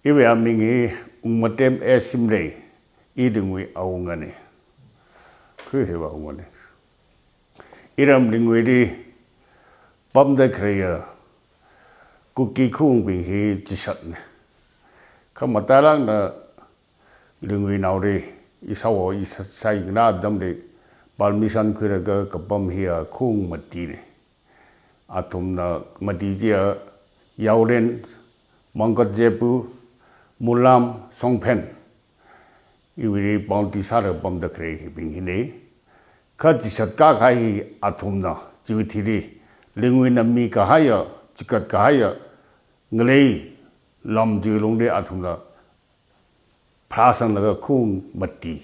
Iwe mingi umatem esimre idungwi awungane ku hewa awungane iram dingwi di pamda kreya kuki khung bing hi chisatne kamatalang na dingwi naure isawo isai na damde balmisan khiraga kapam hiya khung matine atumna matijia yauren mangkat jepu mulam songpen iwiri bounty sara bom da kre hi bing hine kha jisat ka khai athumna chiwithiri lingwi nammi ka haya chikat ka haya nglei lam ji longde athumna phasang laga khung matti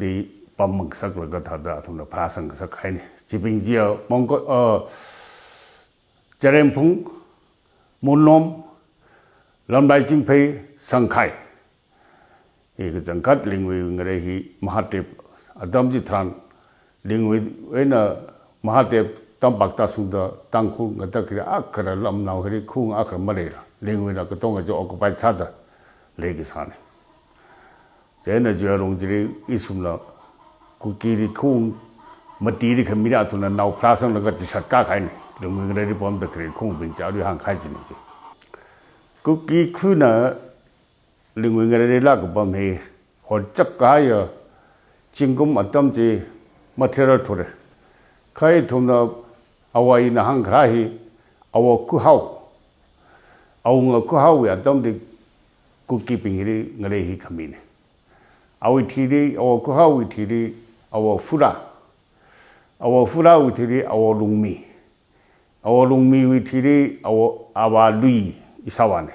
li pamang sak laga thada athumna phasang sak khaine chibing jia mongko jaremphung munnom lamdai jingpei sangkhai ege jangkat lingwi ngare hi mahadev adamji thran lingwi ena mahadev tambakta sunda tangkhu ngata kira akhara lam naw hri khung akhar malera lingwi na ka tonga jo occupy chada legi sane jena jya rongjiri isumla kukiri khung matiri khamira thuna naw phrasang laga tisakka khaine lingwi ngare ri pom da kre khung bin cha ri hang khai jini ji kuki khuna lingwi ngare la ko bam he hol chak ka ya chingum atam ji mathera thore khai thumna awai na hang kha hi aw ku hau aw nga ku hau ya dam de kuki ping ri ngare hi khamine awi thiri aw ku hau wi thiri aw fura wi thiri aw lungmi wi thiri aw awa lui isawane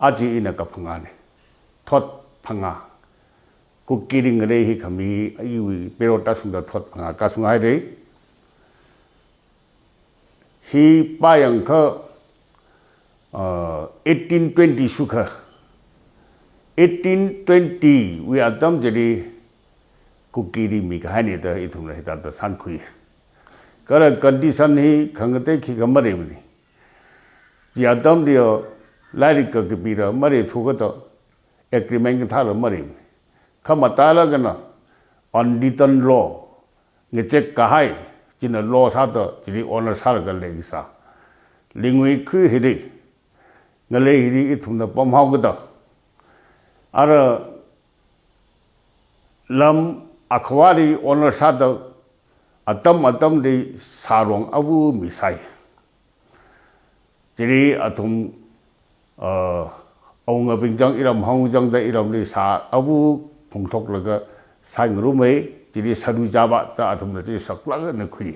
aji ina ka phangane thot phanga kukiring re hi khami iwi perota sunda thot phanga ka sungai re hi payang kha 1820 sukha 1820 we adam jeri kukiri mi khani da ithuna hita da san khui kara condition hi khangate khi gamare ni ji adam dio lai ka bira mari thuga to agreement ka thar mari khamata gana unwritten law nge kahai jina law sa to ji honor sar ga le sa lingwi khu hiri ngale hiri ithuna pamhau ga da ara lam akhwari honor sa to atam de sarong abu misai jiri atum ông ở bên trong iram hong trong đây iram đi sa abu phung thok laga sang ru mai chỉ đi sadu jaba ta atum na chỉ sak laga na khui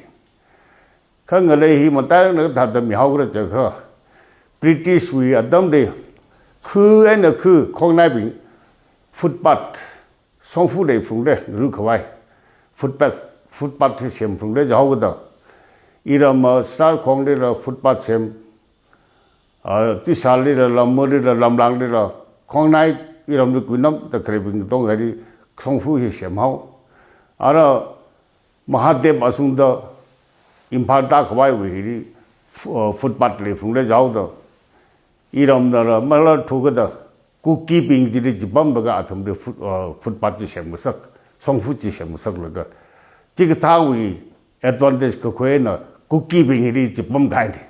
khang ngai hi mata na tha da mi hau ra cha kha British we adam de khu en na khu khong nai bin footpath song fu de phung de ru khwai footpath thi sem phung de jau ga da iram star khong de la footpath sem tuy sali ra lamuri ra lamlang ra khong nai iram de kunam ta kre bing tong gari khong fu hi sem hau ara mahadev asunda imphal ta khwai wi hi footpath le phung le jaw da iram da mala thuga da kuki bing ji jibam ba ga atham de footpath ji sem sak song fu ji sem sak la ga ji ga ta wi advantage ko khwe na kuki bing hi jibam gai de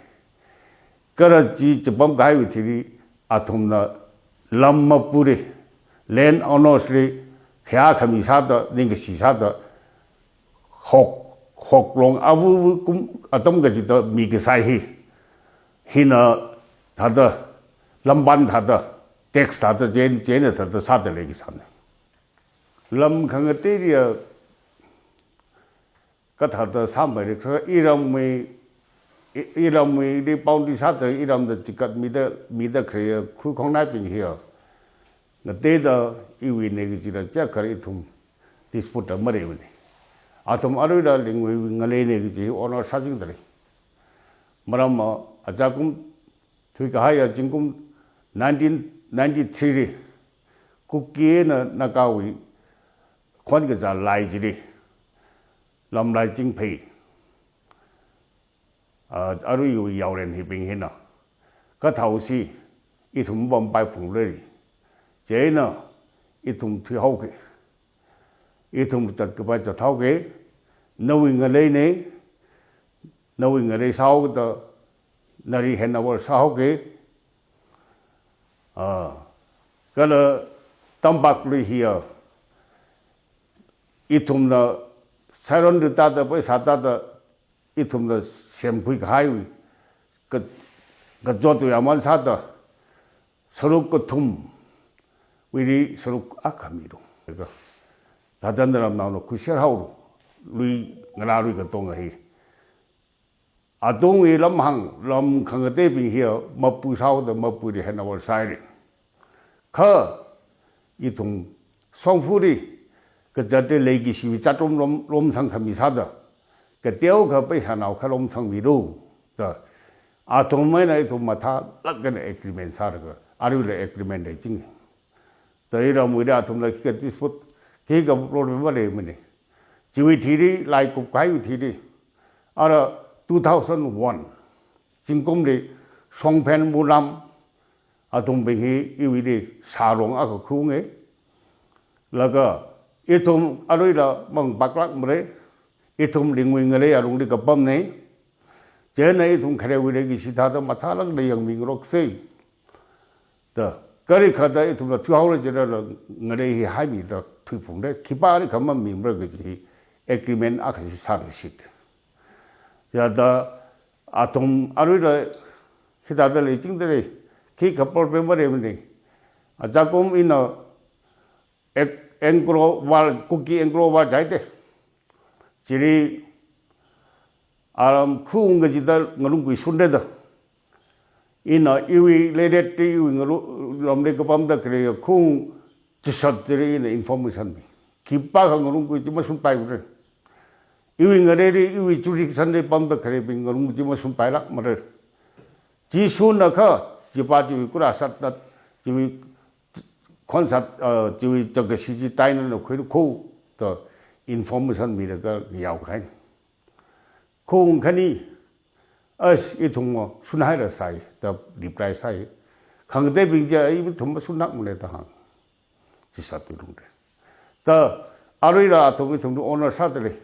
Karachi Chapam Gai with the Atumna Lamapuri, Len honestly, Kamisada, Ningasisada, Hok long Avu Atomgajita, Migasai, Hina Tada, Lamban Tada, Text Tada, Janet at the Saturday Sun. Lam Kangateria Katata Samari, Iram iram di bounty sat iram the chikat mida kre khu khong nai pin here na te da iwi ne gi ra cha khari thum dispute mare ni atom aru da lingwi ngale ne gi honor sajing dare maram ajakum thui ka ya jingkum 1993 kukie na nakawi khon ga za lai ji ri lam lai jing phei aru yu yauren hi ping hina ka thausi 一同帮摆碰来的，这呢一同推好嘅，一同จัด个摆就套嘅，那位个来呢，那位个来烧的，那里还那位烧嘅，个了当白里去啊，一同的사람的大的被杀大的，一同的先会开会，个做对阿曼杀的。서로 tum 우리 서로 악함이로 그러니까 다른 사람 나오는 그 셀하우로 루이 나루이 그 동아해 아동이 럼항 럼 강가대 빙히어 먹부사오도 먹부리 해나올 사이리 그 이동 송풀이 그 저때 레기 시위 짜좀 롬상함이 사다 그 떼어 그 빼사 나오 그 롬상미로 그 아동만의 돈 마타 락근 에그리멘트 사르가 아리를 에그리멘트 있지. 더이라 뭐라 돈을 기가 디스포트 기가 프로그램 말이면 지위티리 라이크 과유티리 알아 2001 진공리 송펜 무람 아동뱅이 이위리 사롱 아그 쿠응에 라가 이톰 아로이라 멍 박락 뭐래 이톰 링윙을에 아롱리 그 범네 제네 이톰 카레위레기 시타도 마타락 내영민으로 세 더 거리 가다 이톰 투하우를 제를 ng래 하미도 투풍데 기바리 가만 민버 그지 에그리멘 아카시 사르시트 야다 아톰 아로이라 히다들 이징들이 키 커플 멤버레문데 아자콤 이너 앵그로발 쿠키 앵그로발 자이데 지리 아람 쿠웅 거지들 ngurung 순데다 이너 이위 레데티 이위 롬레 그밤다 그래요 쿠웅 지sad들이 이너 인포메이션 기빠가 ngurung 좀 순파이브레 이위 ng레리 이위 주릭선데 밤다 그래 빙 ngurung 좀 순파이락 말을 지수나가 지바지 꾸라샀다 지위 콘서트 지위 저거 시지 따이는 그리고 또 인포메이션 미래가 야오카이 공간이 어스 이 동무 순하이라 사이 더 리플라이 사이 강대 빙자 이 동무 순낙 문에다 한 지사들un데 더 아루이라 동이 동도 오늘 사들이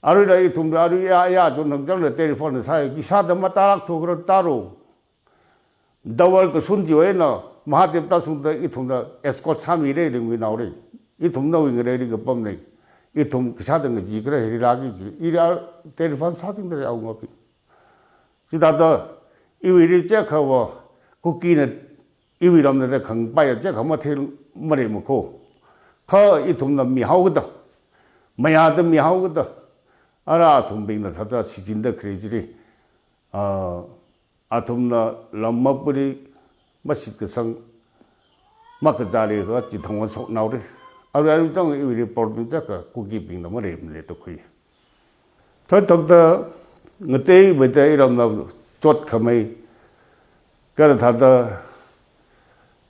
아루이라 이 동도 아루야 좀 능장을 텔레폰 사이 기사도 마따락 도그러 따로 더월 그 순지에나 마하데브다 순다 이 동도 에스코트 3일에 이름이 나오래 이 동도 ing레리 그 범네 이 돈 기사든 거지 그래 해리라기지 이래 텔레폰 사진들이 아우 거기 지다도 이위리 째커워 국기는 이위람는데 강바야 째커 텔 머리 먹고 그 이 돈도 미하거든 마야도 미하거든 알아 돈빙도 다다 시킨다 그래지리 아톰나 람마뿌리 마시크상 마크자리가 지통원 속 나오래 아루 정 이리 보는 자가 고기 빙도 머리면 또 거기 더 더더 그때 뭐다 이런 거 쫓가면 그래 다다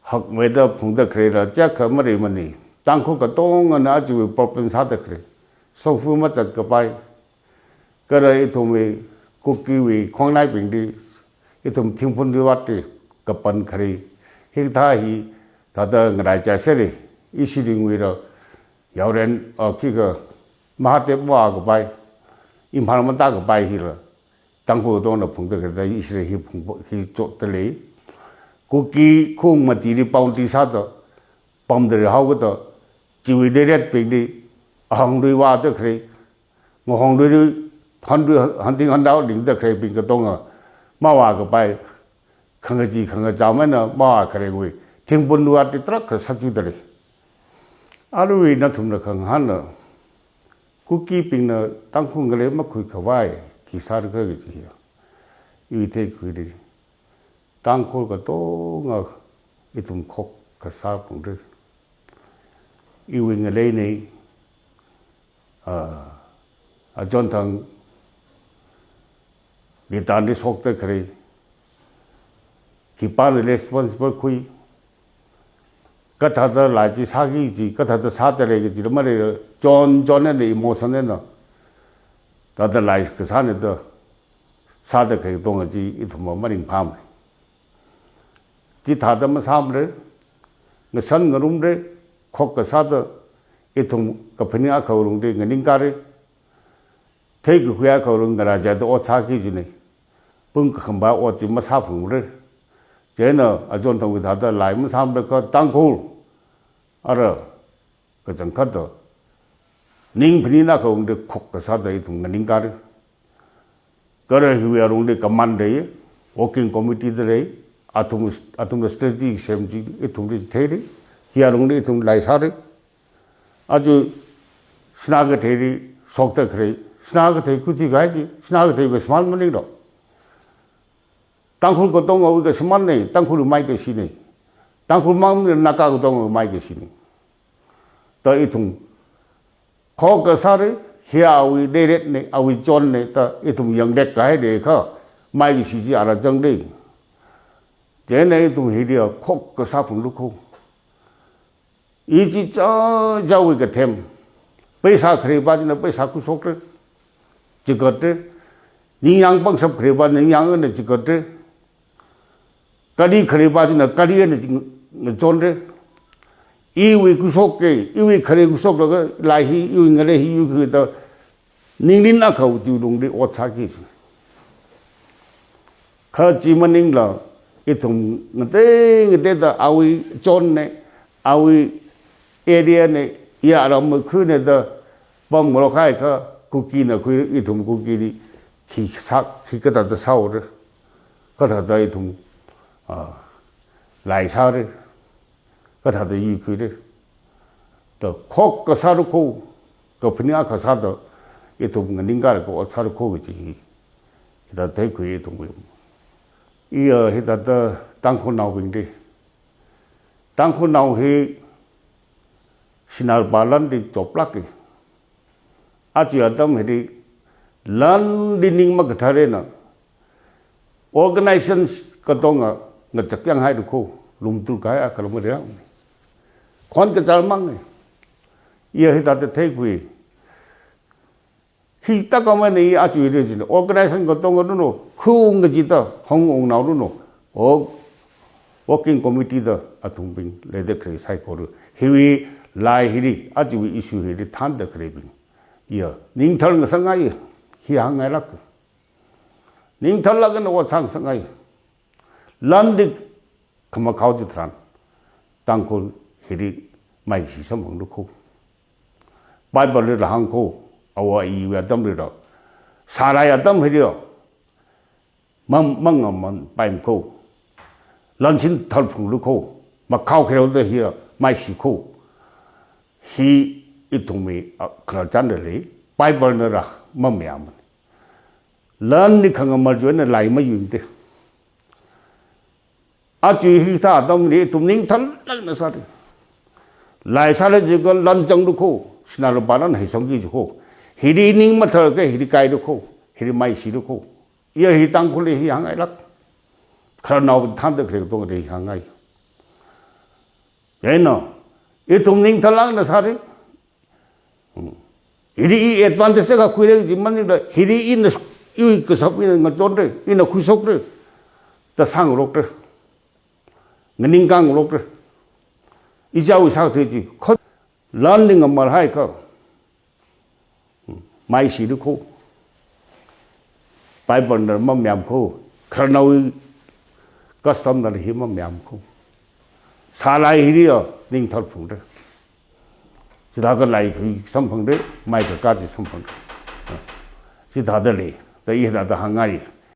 학 외다 풍다 그래라 자가 머리면이 땅코가 똥은 아주 법변 사다 그래 소fu 맞을 거 봐이 그래 이 도미 고기위 광나이 빙디 이좀 팀분들 왔대 급번 그래 히다히 다다 ng라자세리 이시링위로 여ren 키가 마하데브하고 바이 임파르만 따고 바이히라 땅포도는 풍덕에다 이시리 풍보 히 쫓들리 고기 콩마디리 파운디사도 밤들이 하고도 지위레렛 빙디 항루이와도 그래 뭐 항루이 한팅한다고 링다 그래 빙가 동아 마와고 바이 강아지 자면은 마와 그래 위 팀분누한테 트럭 사주들이 아루이 나tum나 강하나 쿠키 빙나 땅콩글에 막고 가와이 기사를 거기지요 이때 그들이 땅콩가 또가 이tum 콕 가사분들 이윙을 내내 전당 리단디 속대 그래 기반을 레스폰시블 쿠이 그다다 라지 사기지 그다다 사들에게 지금 말이야 존존의 이모션에는 다다 라이스 그 산에도 사들 그 동아지 이도 뭐 말인 밤 chỉ thả tâm sao đấy người sân người đúng đấy khóc cái sao đó ít thùng cái phần nhà khẩu luôn đấy người ninh cả đấy thấy cái khuya khẩu luôn người ra đó ở xa cái gì này bưng cái khăm bao ở chỉ mà sao phụng đấy thế nào ở trong thùng cái thả đó lại mà sao đấy có tăng cool ở đó cái chẳng khát đó ninh phần nhà khẩu đấy khóc cái sao đấy thùng người ninh cả đấy cái này khuya luôn đấy command đấy working committee đấy atung strategy sem ji itung ri theri kia rong ri itung lai sa ri aju snaga theri sokta khre snaga thei kuti gai ji snaga thei ga small mani ro tangkhul ko tong o ga small nei tangkhul mai ke si nei tangkhul mang naka ko tong mai ke si nei ta itung kho ka sa ri hia awi direct nei awi chon nei ta itung yang dek kai de kha mai ke si ji ara jang dei thế này tụi hi đi khóc cái sao phun lúc khô ý chí cho giao cái thêm bây giờ khởi ba chứ nó bây giờ cứ sốt đấy chỉ có đấy những yang bằng sắp khởi ba những yang này chỉ có đấy cái đi khởi ba chứ nó cái đi này chôn đấy ý vì cứ sốt cái ý vì khởi cứ sốt rồi lại hi ý người này hi người ta nín nín ăn khẩu chịu đụng đi ớt sa cái khởi chỉ mà nín là itung ngete da awi chon ne awi area ne ya ram khu ne da bom mo khai ka cookie na khu itung cookie di khi sak khi ka da sao re ka da itung lai sa re ka da yu khu re da khok ka sa ru khu ka phnya ka sa da itung ngning ga ko sa ru khu ji da te khu itung giờ hiện tại tăng khôn nào bình đi tăng khôn nào thì xin al balan đi chop lắc cái achi adam thì lan đi ninh mà cái thare na organizations cái đó ngặt chắc yang hai được cô lùng tu cái cái lùng đấy con cái chal mang này giờ hiện tại thấy quý khi ta có mấy này achi được gì organization cái đó nó khu cái gì đó không ông nào nó working committee đó atung bình lấy được cái sai cô rồi hivi lai hivi achi issue hivi than được cái bình giờ ninh thal cái sang ngay hi hang ngay lắc ninh thal là cái nó sang sang ngay lần đi không có khâu gì thằng tăng cô hivi mai chỉ sống bằng lúc khô Bible là hàng khô awa iwa dam ri ro saraya dam hi ro mang man paim ko lan sin thal phung lu ko ma khau khel de hi mai si ko hi itung mi khra chan de le Bible na ra mam yam lan ni khang ma jo na lai ma yun te a chu hi ta dam ni tum ning thal na sa lai sa le ji ko lan chang lu ko sna ba nan hai song gi ju ko hiri ning mà thở cái hiri cài được khô hiri mai xí được khô giờ hiri tăng khô lên hiri hàng ngày lắm khờ nào tham được cái东西hàng ngày vậy nó ये तुम ning thở lăng là sao đấy hiri advantage cái quy định gì mà nên là hiri in yêu cái sắp in ngắt chôn đấy in là khui sốc đấy ta sang lộc đấy người ning cang lộc đấy ý cháu sao thế chứ khó learning mà hay không mai xí được khô, Bible là mắm mèm khô, khờ nào custom là hiếm mắm mèm khô, xa lại hi đi ninh thal phung đấy, chỉ ta cái lại cái sắm phung đấy, mai cái cá chỉ sắm phung, chỉ ta đây, tại ý là ta hàng ngày.